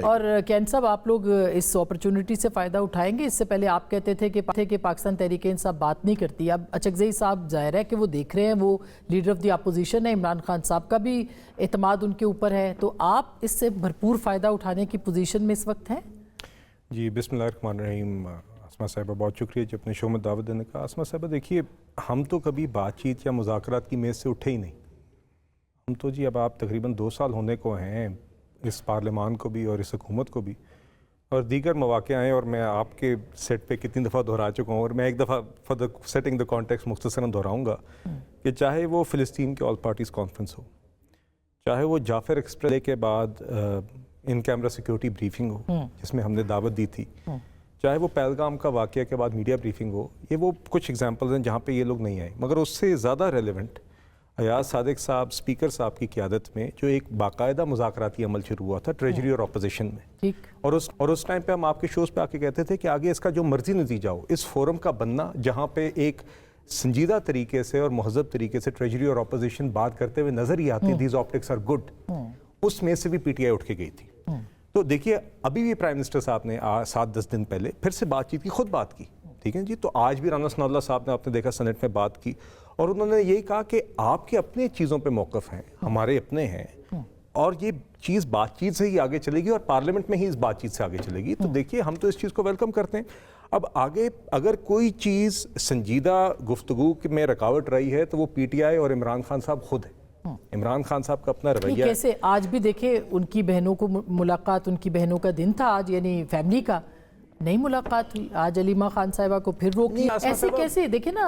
اور کین صاحب آپ لوگ اس اپرچونٹی سے فائدہ اٹھائیں گے؟ اس سے پہلے آپ کہتے تھے کہ پاکستان تحریک انصاف بات نہیں کرتی، اب اچکزئی صاحب ظاہر ہے کہ وہ دیکھ رہے ہیں، وہ لیڈر آف دی اپوزیشن ہے، عمران خان صاحب کا بھی اعتماد ان کے اوپر ہے، تو آپ اس سے بھرپور فائدہ اٹھانے کی پوزیشن میں اس وقت ہیں؟ جی بسم اللہ الرحمن الرحیم۔ آسمہ صاحبہ بہت شکریہ جو اپنے شو میں دعوت دینے کا۔ آسمہ صاحبہ دیکھیے، ہم تو کبھی بات چیت یا مذاکرات کی میز سے اٹھے ہی نہیں۔ ہم تو جی اب آپ تقریباً 2 سال ہونے کو ہیں اس پارلیمان کو بھی اور اس حکومت کو بھی، اور دیگر مواقع آئے اور میں آپ کے سیٹ پہ کتنی دفعہ دہرا چکا ہوں، اور میں ایک دفعہ for the setting the context مختصراً دہراؤں گا کہ چاہے وہ فلسطین کے آل پارٹیز کانفرنس ہو، چاہے وہ جعفر ایکسپریس کے بعد ان کیمرہ سیکیورٹی بریفنگ ہو جس میں ہم نے دعوت دی تھی، چاہے وہ پہلگام کا واقعہ کے بعد میڈیا بریفنگ ہو، یہ وہ کچھ ایگزامپلز ہیں جہاں پہ یہ لوگ نہیں آئے۔ مگر اس سے زیادہ ریلیونٹ ایاز صادق صاحب اسپیکر صاحب کی قیادت میں جو ایک باقاعدہ مذاکراتی عمل شروع ہوا تھا ٹریجری اور اپوزیشن میں، اور اس ٹائم پہ ہم آپ کے شوز پہ آ کے کہتے تھے کہ آگے اس کا جو مرضی نتیجہ ہو، اس فورم کا بننا جہاں پہ ایک سنجیدہ طریقے سے اور مہذب طریقے سے ٹریجری اور اپوزیشن بات کرتے ہوئے نظر ہی آتی، دیز آپٹکس آر گڈ، اس میں سے بھی پی ٹی آئی اٹھ کے گئی تھی۔ تو دیکھیے ابھی بھی پرائم منسٹر صاحب نے 7-10 دن پہلے پھر سے بات چیت کی، خود بات کی، ٹھیک ہے جی۔ تو آج بھی رانا ثناء اللہ صاحب نے آپ نے دیکھا سینٹ میں بات کی، اور انہوں نے یہی کہا کہ آپ کے اپنے چیزوں پہ موقف ہیں، ہمارے اپنے ہیں، اور یہ چیز بات چیت سے ہی آگے چلے گی اور پارلیمنٹ میں ہی اس بات چیت سے آگے چلے گی۔ تو دیکھیے ہم تو اس چیز کو ویلکم کرتے ہیں۔ اب آگے اگر کوئی چیز سنجیدہ گفتگو میں رکاوٹ رہی ہے تو وہ پی ٹی آئی اور عمران خان صاحب خود ہیں۔ عمران خان صاحب کا اپنا رویہ کیسے آج بھی دیکھیں ان کی بہنوں کو ملاقات، ان کی بہنوں کا دن تھا آج، یعنی فیملی کا نہیں ملاقات ہوئی، آج علیمہ خان صاحبہ کو پھر روکی، ایسے کیسے؟ دیکھیں نا،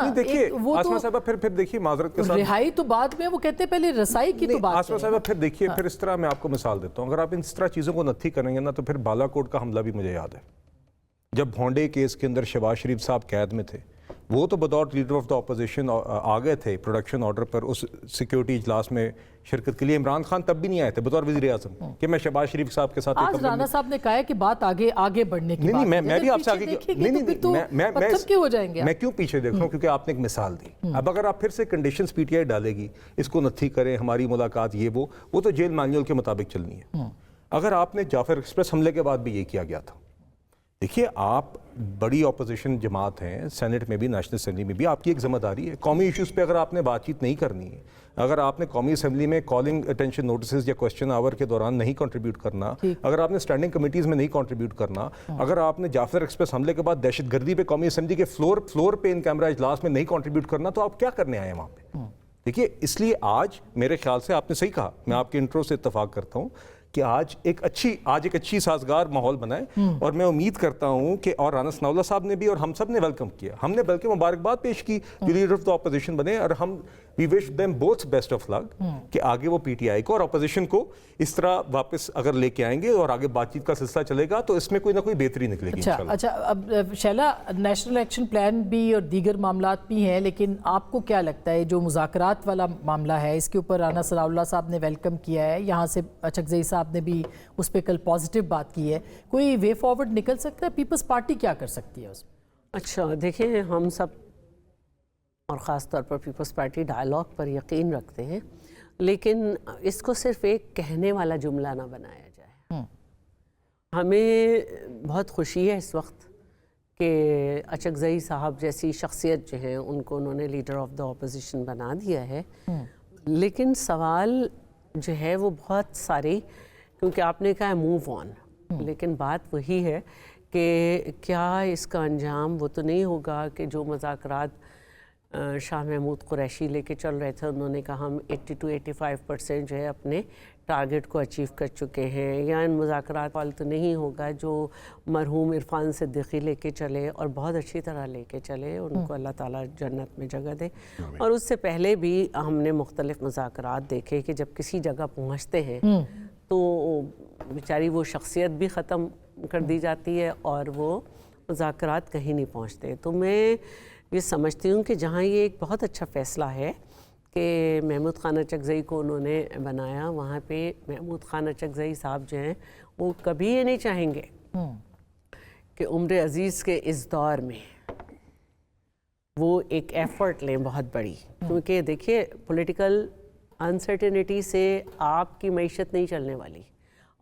وہ تو آسمہ صاحبہ پھر دیکھیے معذرت کے ساتھ رہائی تو بعد میں، وہ کہتے ہیں پہلے رسائی کی تو بات کریں۔ آسمہ صاحبہ پھر دیکھیے، پھر اس طرح میں آپ کو مثال دیتا ہوں، اگر آپ اس طرح چیزوں کو نتھی کریں گے نا تو پھر بالا کوٹ کا حملہ بھی مجھے یاد ہے، جب بھونڈے کیس کے اندر شہباز شریف صاحب قید میں تھے، وہ تو بطور لیڈر آف دا اپوزیشن آ گئے تھے پروڈکشن آرڈر پر اس سیکیورٹی اجلاس میں شرکت کے لیے، عمران خان تب بھی نہیں آئے تھے بطور وزیر اعظم کہ میں شہباز شریف صاحب کے ساتھ۔ آج رانا صاحب نے کہا ہے کہ بات آگے بڑھنے کی بات ہے، میں بھی آپ سے آگے میں کیوں پیچھے دیکھ رہا ہوں، کیونکہ آپ نے ایک مثال دی۔ اب اگر آپ پھر سے کنڈیشنز پی ٹی آئی ڈالے گی، اس کو نتھی کریں، ہماری ملاقات یہ وہ تو جیل مینیول کے مطابق چلنی ہے۔ اگر آپ نے جعفر ایکسپریس حملے کے بعد بھی یہ کیا گیا تھا، دیکھیے آپ بڑی اپوزیشن جماعت ہیں، سینٹ میں بھی، نیشنل اسمبلی میں بھی، آپ کی ایک ذمہ داری ہے قومی ایشوز پہ۔ اگر آپ نے بات چیت نہیں کرنی ہے، اگر آپ نے قومی اسمبلی میں کالنگ اٹینشن نوٹسز یا کوسچن آور کے دوران نہیں کنٹریبیوٹ کرنا، اگر آپ نے اسٹینڈنگ کمیٹیز میں نہیں کنٹریبیوٹ کرنا، اگر آپ نے جعفر ایکسپریس حملے کے بعد دہشت گردی پہ قومی اسمبلی کے فلور پہ ان کیمرہ اجلاس میں نہیں کنٹریبیوٹ کرنا، تو آپ کیا کرنے آئے ہیں وہاں پہ؟ دیکھیے اس لیے آج میرے خیال سے آپ نے صحیح کہا، میں آپ کے انٹرو سے اتفاق کرتا ہوں کہ آج ایک اچھی سازگار ماحول بنا ہے، اور میں امید کرتا ہوں کہ اور رانا ثناء اللہ صاحب نے بھی اور ہم سب نے ویلکم کیا، ہم نے بلکہ مبارکباد پیش کی جو لیڈر آف دا اپوزیشن بنے، اور ہم وی وش دیم بوتھ بیسٹ آف لک کہ آگے وہ پی ٹی آئی کو اور اپوزیشن کو اس طرح واپس اگر لے کے آئیں گے اور آگے بات چیت کا سلسلہ چلے گا تو اس میں کوئی نہ کوئی بہتری نکلے گی انشاءاللہ۔ اچھا اب شیلا، نیشنل ایکشن پلان بھی اور دیگر معاملات بھی ہیں، لیکن آپ کو کیا لگتا ہے جو مذاکرات والا معاملہ ہے اس کے اوپر رانا ثناء اللہ صاحب نے ویلکم کیا ہے، یہاں سے اچکزئی صاحب نے بھی اس پہ کل پازیٹیو بات کی ہے، کوئی وے فارورڈ نکل سکتا ہے؟ پیپلز پارٹی کیا کر سکتی ہے اس میں؟ اچھا دیکھیں، ہم سب اور خاص طور پر پیپلز پارٹی ڈائلاگ پر یقین رکھتے ہیں، لیکن اس کو صرف ایک کہنے والا جملہ نہ بنایا جائے۔ ہمیں بہت خوشی ہے اس وقت کہ اچکزئی صاحب جیسی شخصیت جو ہیں ان کو انہوں نے لیڈر آف دا اپوزیشن بنا دیا ہے، لیکن سوال جو ہے وہ بہت ساری، کیونکہ آپ نے کہا ہے موو آن، لیکن بات وہی ہے کہ کیا اس کا انجام وہ تو نہیں ہوگا کہ جو مذاکرات شاہ محمود قریشی لے کے چل رہے تھے، انہوں نے کہا ہم 80 to 85% جو ہے اپنے ٹارگٹ کو اچیو کر چکے ہیں، یا ان مذاکرات وال تو نہیں ہوگا جو مرحوم عرفان صدیقی لے کے چلے اور بہت اچھی طرح لے کے چلے، ان کو اللہ تعالیٰ جنت میں جگہ دے۔ اور اس سے پہلے بھی ہم نے مختلف مذاکرات دیکھے کہ جب کسی جگہ پہنچتے ہیں تو بیچاری وہ شخصیت بھی ختم کر دی جاتی ہے اور وہ مذاکرات کہیں نہیں پہنچتے۔ تو میں یہ سمجھتی ہوں کہ جہاں یہ ایک بہت اچھا فیصلہ ہے کہ محمود خان اچکزئی کو انہوں نے بنایا، وہاں پہ محمود خان اچکزئی صاحب جو ہیں وہ کبھی یہ نہیں چاہیں گے کہ عمر عزیز کے اس دور میں وہ ایک ایفرٹ لیں بہت بڑی، کیونکہ دیکھیے پولیٹیکل انسرٹینٹی سے آپ کی معیشت نہیں چلنے والی،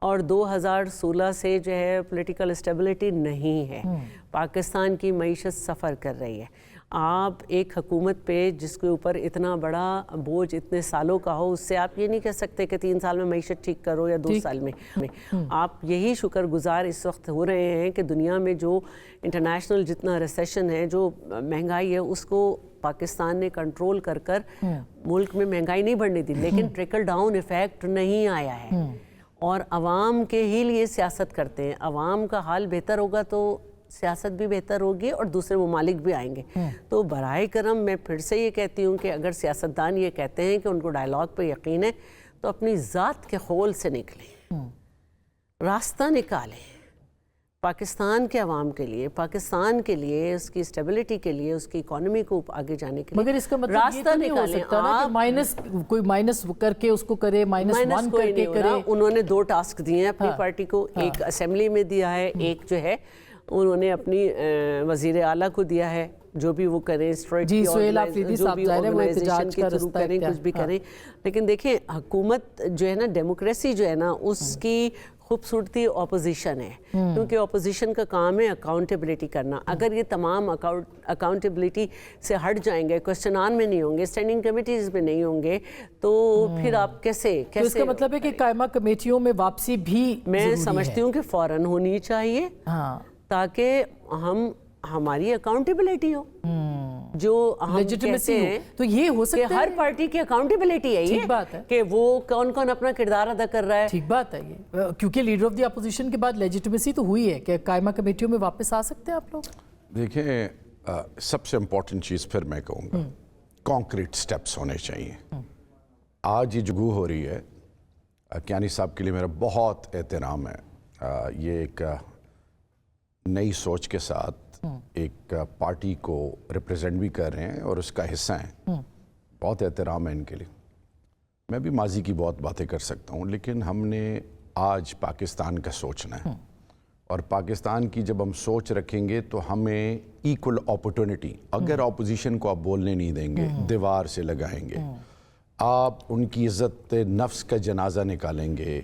اور 2016 سے جو ہے پولیٹیکل اسٹیبلٹی نہیں ہے. پاکستان کی معیشت سفر کر رہی ہے. آپ ایک حکومت پہ جس کے اوپر اتنا بڑا بوجھ اتنے سالوں کا ہو، اس سے آپ یہ نہیں کہہ سکتے کہ 3 سال میں معیشت ٹھیک کرو یا 2 سال میں. آپ یہی شکر گزار اس وقت ہو رہے ہیں کہ دنیا میں جو انٹرنیشنل جتنا ریسیشن ہے، جو مہنگائی ہے، اس کو پاکستان نے کنٹرول کر ملک میں مہنگائی نہیں بڑھنے دی، لیکن ٹریکل ڈاؤن ایفیکٹ نہیں آیا ہے. اور عوام کے ہی لیے سیاست کرتے ہیں. عوام کا حال بہتر ہوگا تو سیاست بھی بہتر ہوگی اور دوسرے ممالک بھی آئیں گے. تو براہ کرم میں پھر سے یہ کہتی ہوں کہ اگر سیاستدان یہ کہتے ہیں کہ ان کو ڈائیلاگ پہ یقین ہے تو اپنی ذات کے خول سے نکلیں، راستہ نکالیں پاکستان کے عوام کے لیے، پاکستان کے لیے، اس کی اسٹیبلٹی کے لیے، اس کی اکانومی کو آگے جانے کے لیے. مگر اس کا مطلب یہ تو نہیں ہو سکتا نا کہ کوئی مائنس کر کے اس کو کرے، -1 کر کے کرے. انہوں نے 2 ٹاسک دیے ہیں اپنی پارٹی کو. ایک اسمبلی میں دیا ہے، ایک جو ہے انہوں نے اپنی وزیر اعلیٰ کو دیا ہے. جو بھی وہ کریں، سہیل آفریدی صاحب ظاہر ہے وہ احتجاج کا رستہ کریں، کچھ بھی کریں. لیکن دیکھیں حکومت جو ہے نا، ڈیموکریسی جو ہے نا، اس کی خوبصورتی اپوزیشن ہے. کیونکہ اپوزیشن کا کام ہے اکاؤنٹیبلٹی کرنا. اگر یہ تمام اکاؤنٹیبلٹی سے ہٹ جائیں گے، کوسچن آن میں نہیں ہوں گے، اسٹینڈنگ کمیٹیز میں نہیں ہوں گے، تو پھر آپ کیسے اس کا مطلب ہے کہ قائمہ کمیٹیوں میں واپسی بھی میں سمجھتی ہوں کہ فوراً ہونی چاہیے، تاکہ ہماری اکاؤنٹیبلٹی ہو. جو ہم کہتے ہیں تو یہ ہو سکتا ہے ہر پارٹی کی اکاؤنٹیبلٹی ہے یہ کہ وہ کون کون اپنا کردار ادا کر رہا ہے. ٹھیک بات ہے یہ، کیونکہ لیڈر آف دی اپوزیشن کے بعد لیجیٹمیسی تو ہوئی ہے کہ قائمہ کمیٹیوں میں واپس آ سکتے ہیں آپ لوگ. دیکھیں سب سے امپورٹنٹ چیز پھر میں کہوں گا کانکریٹ سٹیپس ہونے چاہیے. آج یہ گفتگو ہو رہی ہے، کیانی صاحب کے لیے میرا بہت احترام ہے. یہ ایک نئی سوچ کے ساتھ ایک پارٹی کو ریپریزنٹ بھی کر رہے ہیں اور اس کا حصہ ہیں. بہت احترام ہے ان کے لیے. میں بھی ماضی کی بہت باتیں کر سکتا ہوں، لیکن ہم نے آج پاکستان کا سوچنا ہے. اور پاکستان کی جب ہم سوچ رکھیں گے تو ہمیں ایکول اپورٹونٹی، اگر اپوزیشن کو آپ بولنے نہیں دیں گے، دیوار سے لگائیں گے، آپ ان کی عزت نفس کا جنازہ نکالیں گے،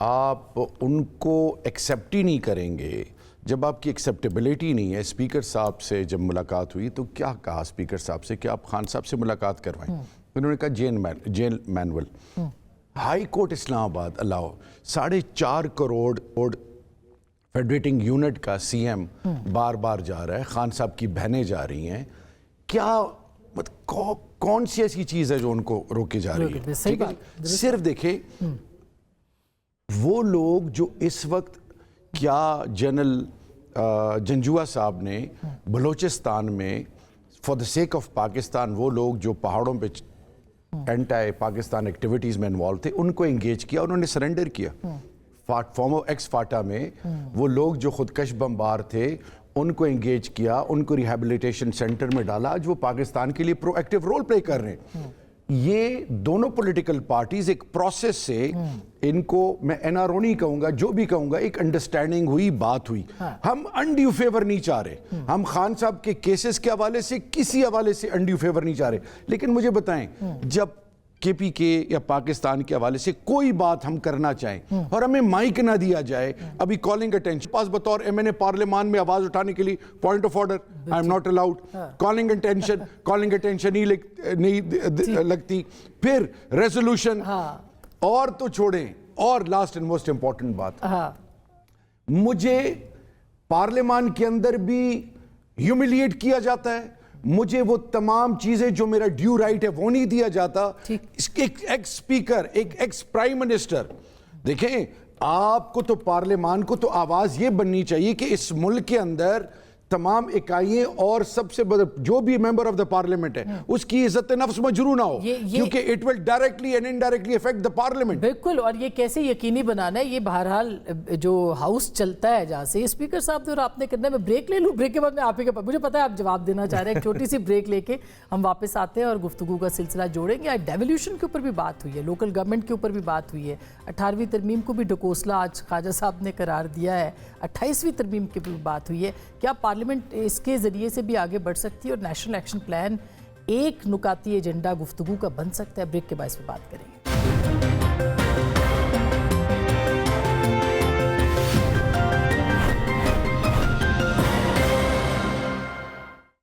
آپ ان کو ایکسیپٹ ہی نہیں کریں گے. جب آپ کی ایکسیپٹیبلٹی نہیں ہے. اسپیکر صاحب سے جب ملاقات ہوئی تو کیا کہا اسپیکر صاحب سے کہ آپ خان صاحب سے ملاقات کروائیں. انہوں نے کہا جیل مینول. ہائی کورٹ اسلام آباد الاؤ 4.5 کروڑ فیڈریٹنگ یونٹ کا سی ایم بار بار جا رہا ہے، خان صاحب کی بہنیں جا رہی ہیں. کیا کون سی ایسی چیز ہے جو ان کو روکے جا رہی ہے؟ صرف دیکھیں وہ لوگ جو اس وقت، کیا جنرل جنجوعہ صاحب نے بلوچستان میں for the sake of Pakistan, وہ لوگ جو پہاڑوں پہ اینٹائی پاکستان ایکٹیویٹیز میں انوالو تھے، ان کو انگیج کیا، انہوں نے سرنڈر کیا. فارمر ایکس فاٹا میں وہ لوگ جو خودکش بمبار تھے ان کو انگیج کیا، ان کو ریہیبلیٹیشن سینٹر میں ڈالا. آج وہ پاکستان کے لیے پرو ایکٹیو رول پلے کر رہے ہیں. یہ دونوں پولیٹیکل پارٹیز ایک پروسیس سے، ان کو میں این آر او نہیں کہوں گا، جو بھی کہوں گا، ایک انڈرسٹینڈنگ ہوئی، بات ہوئی. ہم انڈیو فیور نہیں چاہ رہے. ہم خان صاحب کے کیسز کے حوالے سے کسی حوالے سے انڈیو فیور نہیں چاہ رہے. لیکن مجھے بتائیں، جب کے پی کے یا پاکستان کے حوالے سے کوئی بات ہم کرنا چاہیں اور ہمیں مائک نہ دیا جائے، ابھی کالنگ اٹینشن پاس بطور ایم این اے پارلیمان میں آواز اٹھانے کے لیے point of order, I am not allowed. Calling attention نہیں لگتی. پھر ریزولوشن، اور تو چھوڑیں. اور لاسٹ اینڈ موسٹ امپورٹنٹ بات، مجھے پارلیمان کے اندر بھی ہیوملیٹ کیا جاتا ہے. مجھے وہ تمام چیزیں جو میرا ڈیو رائٹ ہے وہ نہیں دیا جاتا. ایک ایکس اسپیکر، ایک ایکس پرائم منسٹر، دیکھیں آپ کو تو پارلیمان کو تو آواز یہ بننی چاہیے کہ اس ملک کے اندر تمام اکائییں اور سب سے بڑا جو بھی ممبر آف دا پارلیمنٹ ہے اس کی عزت نفس مجروح نہ ہو، کیونکہ it will directly and indirectly affect the parliament. بالکل. اور یہ کیسے یقینی بنانا ہے، یہ بہرحال جو ہاؤس چلتا ہے جہاں سے اسپیکر صاحب اور آپ نے کرنا ہے. میں بریک لے لوں، بریک کے بعد میں آپ ہی مجھے پتا ہے آپ جواب دینا چاہ رہے ہیں. ایک چھوٹی سی بریک لے کے ہم واپس آتے ہیں اور گفتگو کا سلسلہ جوڑیں گے. آج ڈیولیوشن کے اوپر بھی بات ہوئی ہے، لوکل گورنمنٹ کے اوپر بھی بات ہوئی ہے. 18ویں ترمیم کو بھی ڈھکوسلا آج خواجہ صاحب نے قرار دیا ہے. 28ویں ترمیم کی بھی بات ہوئی ہے. کیا پارلیمنٹ اس کے ذریعے سے بھی آگے بڑھ سکتی ہے اور نیشنل ایکشن پلان ایک نکاتی ایجنڈا گفتگو کا بن سکتا ہے؟ بریک کے بعد اس پہ بات کریں گے.